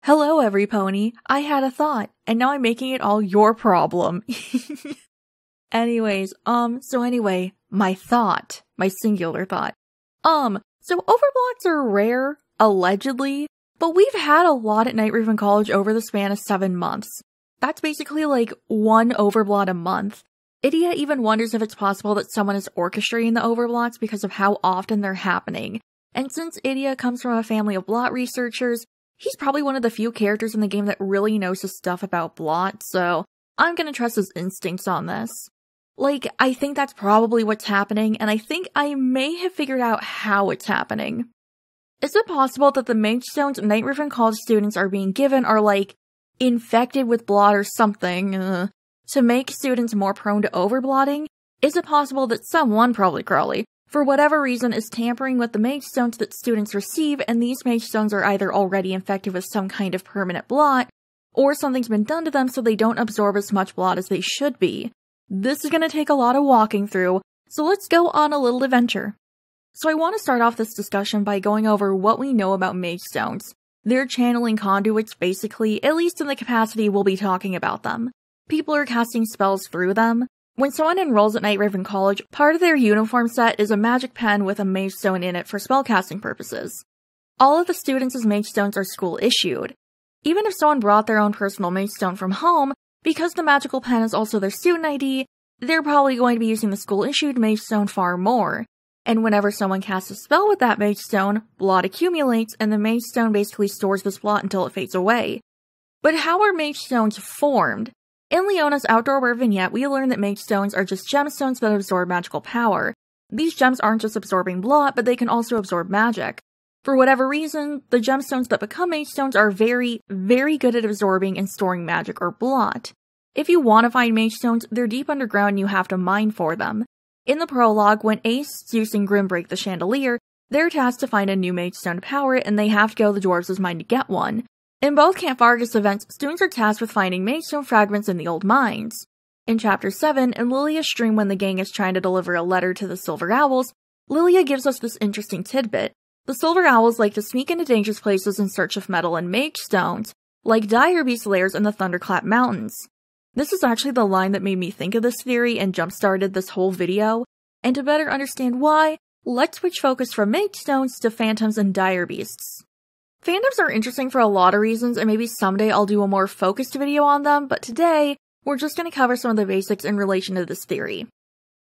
Hello, every pony. I had a thought, and now I'm making it all your problem. Anyways, my thought. My singular thought. So overblocks are rare, allegedly, but we've had a lot at Night Raven College over the span of 7 months. That's basically like 1 overblot a month. Idia even wonders if it's possible that someone is orchestrating the overblocks because of how often they're happening. And since Idia comes from a family of blot researchers, he's probably one of the few characters in the game that really knows his stuff about blot, so I'm gonna trust his instincts on this. Like, I think that's probably what's happening, and I think I may have figured out how it's happening. Is it possible that the Magestones Night Raven College students are being given are, like, infected with blot or something, to make students more prone to overblotting? Is it possible that someone, probably Crawley, for whatever reason is tampering with the Magestones that students receive, and these Magestones are either already infected with some kind of permanent blot, or something's been done to them so they don't absorb as much blot as they should be? This is gonna take a lot of walking through, so let's go on a little adventure. So I want to start off this discussion by going over what we know about Magestones. They're channeling conduits, basically, at least in the capacity we'll be talking about them. People are casting spells through them. When someone enrolls at Night Raven College, part of their uniform set is a magic pen with a Magestone in it for spellcasting purposes. All of the students' Magestones are school issued. Even if someone brought their own personal Magestone from home, because the magical pen is also their student ID, they're probably going to be using the school-issued Magestone far more. And whenever someone casts a spell with that Magestone, blot accumulates, and the Magestone basically stores this blot until it fades away. But how are Magestones formed? In Leona's Outdoor Wear vignette, we learn that Magestones are just gemstones that absorb magical power. These gems aren't just absorbing blot, but they can also absorb magic. For whatever reason, the gemstones that become Magestones are very, very good at absorbing and storing magic or blot. If you want to find Magestones, they're deep underground and you have to mine for them. In the prologue, when Ace, Zeus, and Grim break the chandelier, they're tasked to find a new Magestone to power it, and they have to go to the dwarves' mine to get one. In both Camp Vargas events, students are tasked with finding Magestone fragments in the old mines. In Chapter 7, in Lilia's stream when the gang is trying to deliver a letter to the Silver Owls, Lilia gives us this interesting tidbit. The Silver Owls like to sneak into dangerous places in search of metal and Magestones, like dire beast lairs in the Thunderclap Mountains. This is actually the line that made me think of this theory and jump-started this whole video, and to better understand why, let's switch focus from Magestones to phantoms and dire beasts. Phantoms are interesting for a lot of reasons, and maybe someday I'll do a more focused video on them, but today, we're just going to cover some of the basics in relation to this theory.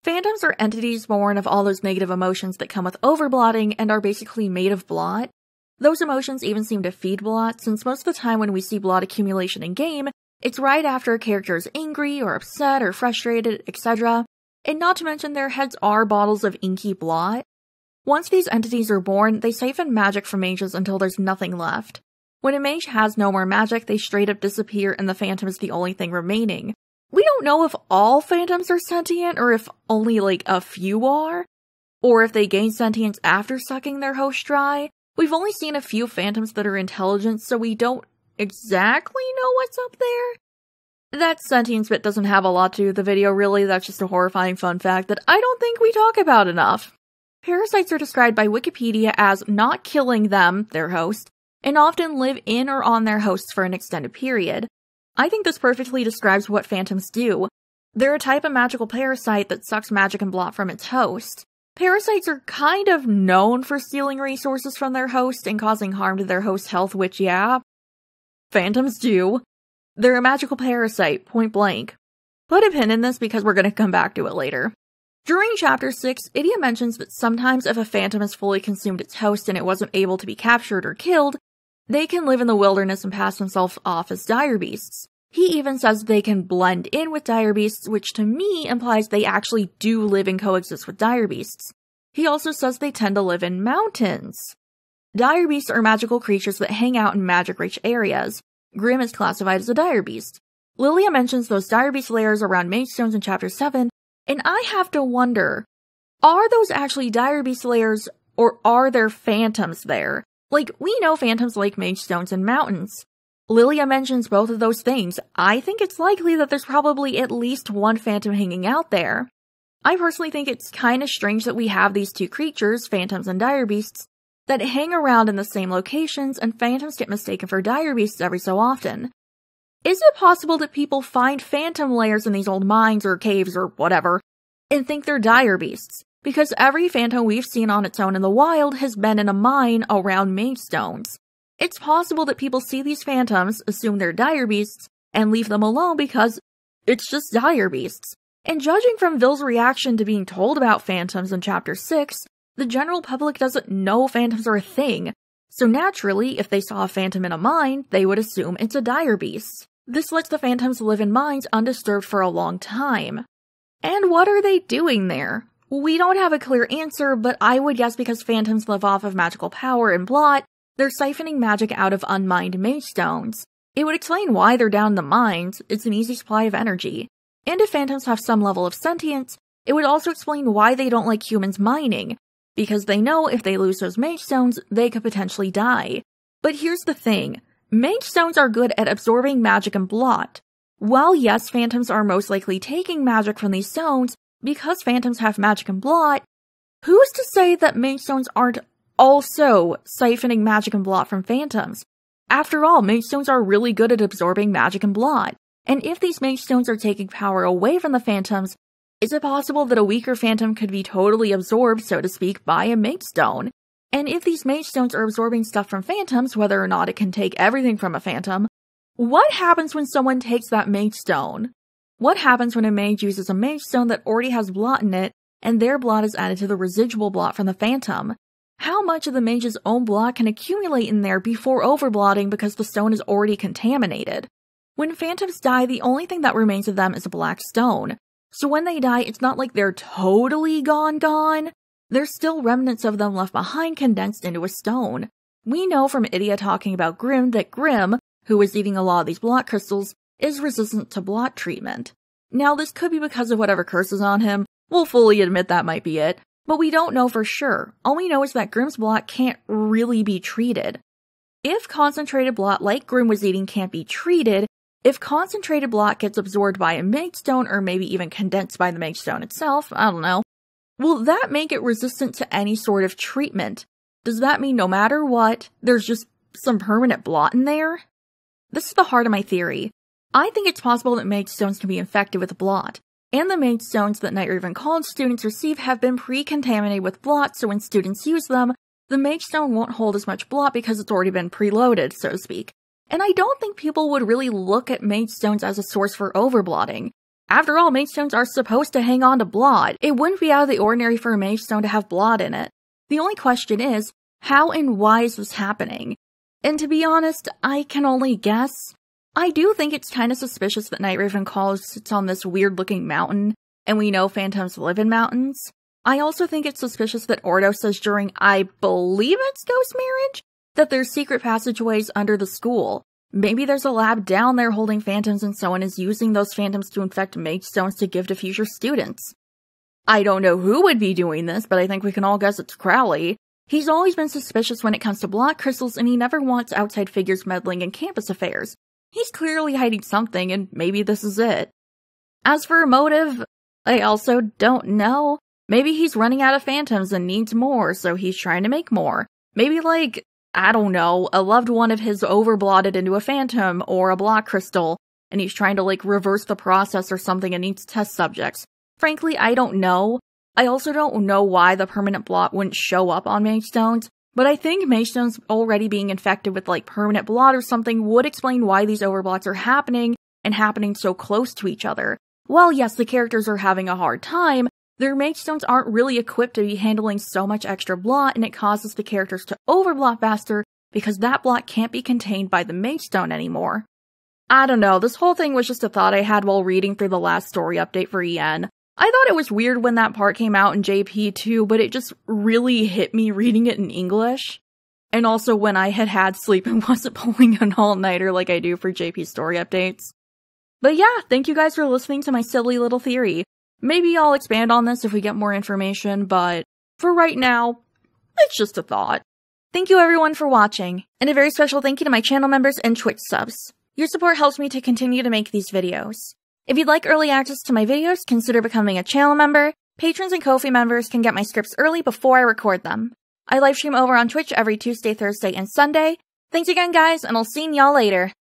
Phantoms are entities born of all those negative emotions that come with overblotting and are basically made of blot. Those emotions even seem to feed blot, since most of the time when we see blot accumulation in-game, it's right after a character is angry, or upset, or frustrated, etc. And not to mention their heads are bottles of inky blot. Once these entities are born, they siphon magic from mages until there's nothing left. When a mage has no more magic, they straight up disappear and the phantom is the only thing remaining. We don't know if all phantoms are sentient, or if only like a few are, or if they gain sentience after sucking their host dry. We've only seen a few phantoms that are intelligent, so we don't exactly know what's up there. That sentience bit doesn't have a lot to do with the video, really. That's just a horrifying fun fact that I don't think we talk about enough. Parasites are described by Wikipedia as not killing them, their host, and often live in or on their hosts for an extended period. I think this perfectly describes what phantoms do. They're a type of magical parasite that sucks magic and blot from its host. Parasites are kind of known for stealing resources from their host and causing harm to their host's health, which, yeah, phantoms do. They're a magical parasite, point blank. Put a pin in this because we're going to come back to it later. During Chapter 6, Idia mentions that sometimes if a phantom has fully consumed its host and it wasn't able to be captured or killed, they can live in the wilderness and pass themselves off as dire beasts. He even says they can blend in with dire beasts, which to me implies they actually do live and coexist with dire beasts. He also says they tend to live in mountains. Dire beasts are magical creatures that hang out in magic-rich areas. Grim is classified as a dire beast. Lilia mentions those dire beast lairs around Magestones in Chapter 7, and I have to wonder, are those actually dire beast lairs, or are there phantoms there? Like, we know phantoms like Magestones in mountains. Lilia mentions both of those things. I think it's likely that there's probably at least one phantom hanging out there. I personally think it's kinda strange that we have these two creatures, phantoms and dire beasts, that hang around in the same locations, and phantoms get mistaken for dire beasts every so often. Is it possible that people find phantom layers in these old mines or caves or whatever, and think they're dire beasts? Because every phantom we've seen on its own in the wild has been in a mine around Magestones. It's possible that people see these phantoms, assume they're dire beasts, and leave them alone because it's just dire beasts. And judging from Ville's reaction to being told about phantoms in Chapter 6, the general public doesn't know phantoms are a thing. So naturally, if they saw a phantom in a mine, they would assume it's a dire beast. This lets the phantoms live in mines undisturbed for a long time. And what are they doing there? We don't have a clear answer, but I would guess because phantoms live off of magical power and Blot, they're siphoning magic out of unmined Magestones. It would explain why they're down in the mines. It's an easy supply of energy. And if phantoms have some level of sentience, it would also explain why they don't like humans mining, because they know if they lose those Magestones, they could potentially die. But here's the thing, Magestones are good at absorbing magic and Blot. While yes, phantoms are most likely taking magic from these stones, because phantoms have magic and Blot, who's to say that Magestones aren't also siphoning magic and Blot from phantoms? After all, Magestones are really good at absorbing magic and Blot. And if these Magestones are taking power away from the phantoms, is it possible that a weaker phantom could be totally absorbed, so to speak, by a Magestone? And if these Magestones are absorbing stuff from phantoms, whether or not it can take everything from a phantom, what happens when someone takes that Magestone? What happens when a mage uses a Magestone that already has Blot in it, and their Blot is added to the residual Blot from the phantom? How much of the mage's own Blot can accumulate in there before overblotting because the stone is already contaminated? When phantoms die, the only thing that remains of them is a black stone. So when they die, it's not like they're totally gone. There's still remnants of them left behind condensed into a stone. We know from Idia talking about Grimm that Grimm, who is eating a lot of these Blot crystals, is resistant to Blot treatment. Now this could be because of whatever curse is on him, we'll fully admit that might be it, but we don't know for sure. All we know is that Grimm's Blot can't really be treated. If concentrated Blot like Grimm was eating can't be treated, if concentrated Blot gets absorbed by a Magestone or maybe even condensed by the Magestone itself, I don't know, will that make it resistant to any sort of treatment? Does that mean no matter what, there's just some permanent Blot in there? This is the heart of my theory. I think it's possible that Magestones can be infected with Blot, and the Magestones that Night Raven College students receive have been pre-contaminated with Blot, so when students use them, the Magestone won't hold as much Blot because it's already been preloaded, so to speak. And I don't think people would really look at Magestones as a source for overblotting. After all, Magestones are supposed to hang on to Blot. It wouldn't be out of the ordinary for a Magestone to have Blot in it. The only question is, how and why is this happening? And to be honest, I can only guess. I do think it's kind of suspicious that Night Raven College sits on this weird-looking mountain, and we know phantoms live in mountains. I also think it's suspicious that Ordo says during, I believe it's Ghost Marriage, that there's secret passageways under the school. Maybe there's a lab down there holding phantoms and someone is using those phantoms to infect Magestones to give to future students. I don't know who would be doing this, but I think we can all guess it's Crowley. He's always been suspicious when it comes to Blot crystals, and he never wants outside figures meddling in campus affairs. He's clearly hiding something, and maybe this is it. As for a motive, I also don't know. Maybe he's running out of phantoms and needs more, so he's trying to make more. Maybe like, I don't know, a loved one of his overblotted into a phantom or a Blot crystal, and he's trying to like reverse the process or something and needs test subjects. Frankly, I don't know. I also don't know why the permanent Blot wouldn't show up on Magestones, but I think Magestones already being infected with like permanent Blot or something would explain why these overblots are happening and happening so close to each other. While yes, the characters are having a hard time, their Magestones aren't really equipped to be handling so much extra Blot, and it causes the characters to overblot faster because that Blot can't be contained by the Magestone anymore. I don't know, this whole thing was just a thought I had while reading through the last story update for EN. I thought it was weird when that part came out in JP too, but it just really hit me reading it in English. And also when I had sleep and wasn't pulling an all-nighter like I do for JP story updates. But yeah, thank you guys for listening to my silly little theory. Maybe I'll expand on this if we get more information, but for right now, it's just a thought. Thank you everyone for watching, and a very special thank you to my channel members and Twitch subs. Your support helps me to continue to make these videos. If you'd like early access to my videos, consider becoming a channel member. Patrons and Ko-fi members can get my scripts early before I record them. I live stream over on Twitch every Tuesday, Thursday, and Sunday. Thanks again, guys, and I'll see y'all later.